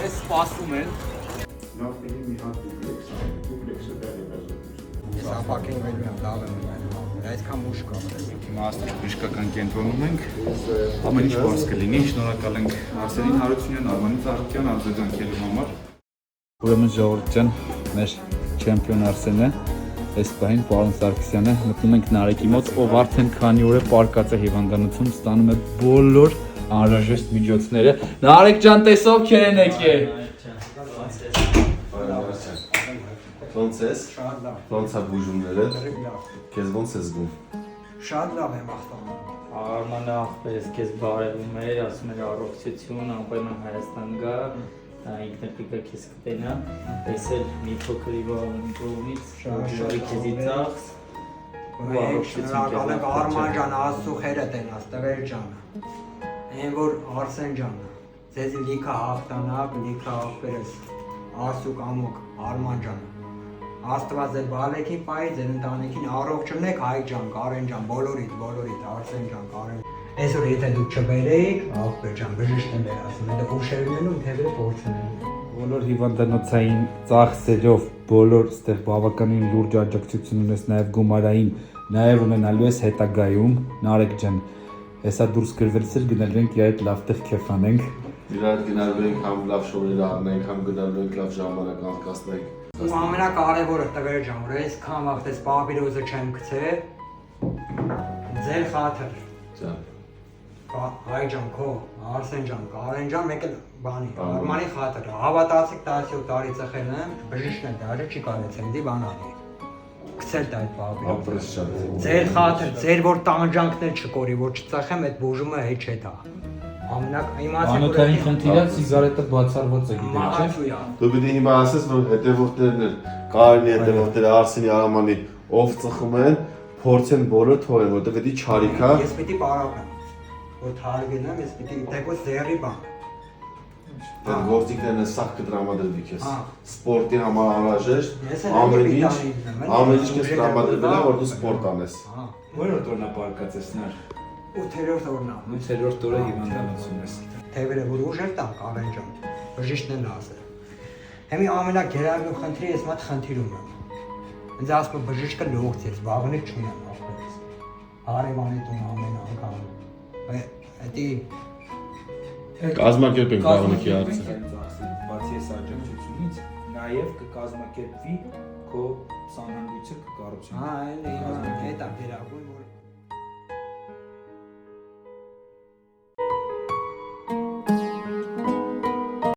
Այս սպասում են։ Նախնի մի հատ դուպլեքսը դեռ է բազում։ Ես ապակին վելու եմ, լավ եմ ունենում, այսքան ուշ կա։ Հիմա աստիճ բժշկական կենտրոնում ենք, ամեն ինչ բարձ կլինի, շնորհակալ ենք Արսենին Հարությունյան, Արմանին Ծառուկյան արձագանքելու համար։ Ուրեմն ժողովուրդ ջան, մեր չեմպիոն Արսենը, այս պահին պարոն Սարգսյանը մտնում ենք Նարեկի մոտ, ով արդեն քանի օր է պարկած է հիվանդանոցում, ստանում է բոլոր անհրաժեշտ միջոցները։ Նարեկ ջան, տեսով քեն եկել։ Ոնց ես։ Շատ լավ։ Ոնց է բուժումները։ Լավ։ Քեզ ոնց ես զգում։ Շատ լավ եմ ախտանում։ Արմանը ախպես քեզ բարևում էր, ասում էր առողջություն, անպայման Հայաստան գա, ինքնապիկա քեզ կտենա, տեսել մի փոքր իվանից, շարի քեզի ծախս, Շնորհակալ եմ Արման ջան, Աստծո խերը տենաս, տղեր ջան։ Այն որ Արսեն ջան, ձեզ լիքը հաղթանակ, լիքը աղբերս, Աստծո կամոք, Արման ջան։ Աստված ձեր բալեքի պայի, ձեր ընտանիքին առողջ ըլնեք, Հայկ ջան, Կարեն ջան, բոլորիդ, Արսեն ջան, Կարեն։ Այսօր եթե դուք չբերեիք, աղբեր ջան, բժիշկն էր ասում, դա ուշերնելու թեւերը փորձնելու։ Բոլոր հիվանդանոցային ծախսերով, բոլոր այդտեղ բավականին լուրջ աջակցություն ունես նաև գումարային, նաև ունենալու ես հետագայում, Նարեկ ջան, հեսա դուրս գրվելիս էլ գնալու ենք իհայտ լավ տեղ քեֆանենք։ Իրար գնալու ենք համ լավ շոուներ առնենք, համ գնալու ենք լավ ժամանակ անցկացնենք։ Ու ամենակարևորը տղեր ջան, որ այսքան վաղ էս պապիրոզը չեմ գցել, ձեր խաթր։ Ջան։ Հայ ջան, քո, Արսեն ջան, Կարեն ջան, մեկ էլ բանի, Արմանի խաթր։ Հավատացիք 17 տարի ծխել եմ, բժիշկն է դարը չի կարեցել, դի բանալի։ Գցել դա այդ պապիրոզը։ Ապրես շատ։ Ձեր խաթր, ձեր որ տանջանքներ չկորի, որ չծխեմ, այդ բուժումը հետ չէ դա։ Ամենակ իմացեք Անոթային խնդիրը սիգարետը բացառված է գիտեք, չէ՞։ Դու պիտի հիմա ասես, որ հետևորդներն են, Կարենի հետևորդները, Արսենի, Արամանի, ով ծխում են, փորձեն բոլոր թողեն, որտեղ դա չարիք է։ Ես պիտի պարապեմ, որ թարգեն եմ, ես պիտի դեպոս ձերի բան։ Դա գործիքներն սա կտրամադրվի քեզ։ Սպորտի համար անհրաժեշտ ամեն ինչ քեզ տրամադրվել է, որ դու սպորտ անես։ Որորդ օրնա պարկած ես նար։ 8-րդ օրն է։ 8-րդ օրը հիվանդանոցում ես։ Թևերը որ ուժ էր տան Կարեն ջան, բժիշկն էլ ասել։ Հիմի ամենագերագույն խնդիրը ես մոտ խնդիրում եմ։ Ինձ ասում է բժիշկը լողց ես, վաղնիկ չունեմ ախպես։ Հարևանի տուն ամեն անգամ։ Էդի Կազմակերպենք վաղնիկի հարցը։ Բացի այս աջակցությունից, նաև կկազմակերպվի քո սանհանգույցը կկառուցի։ Հա, էլի, դա գերագույն որ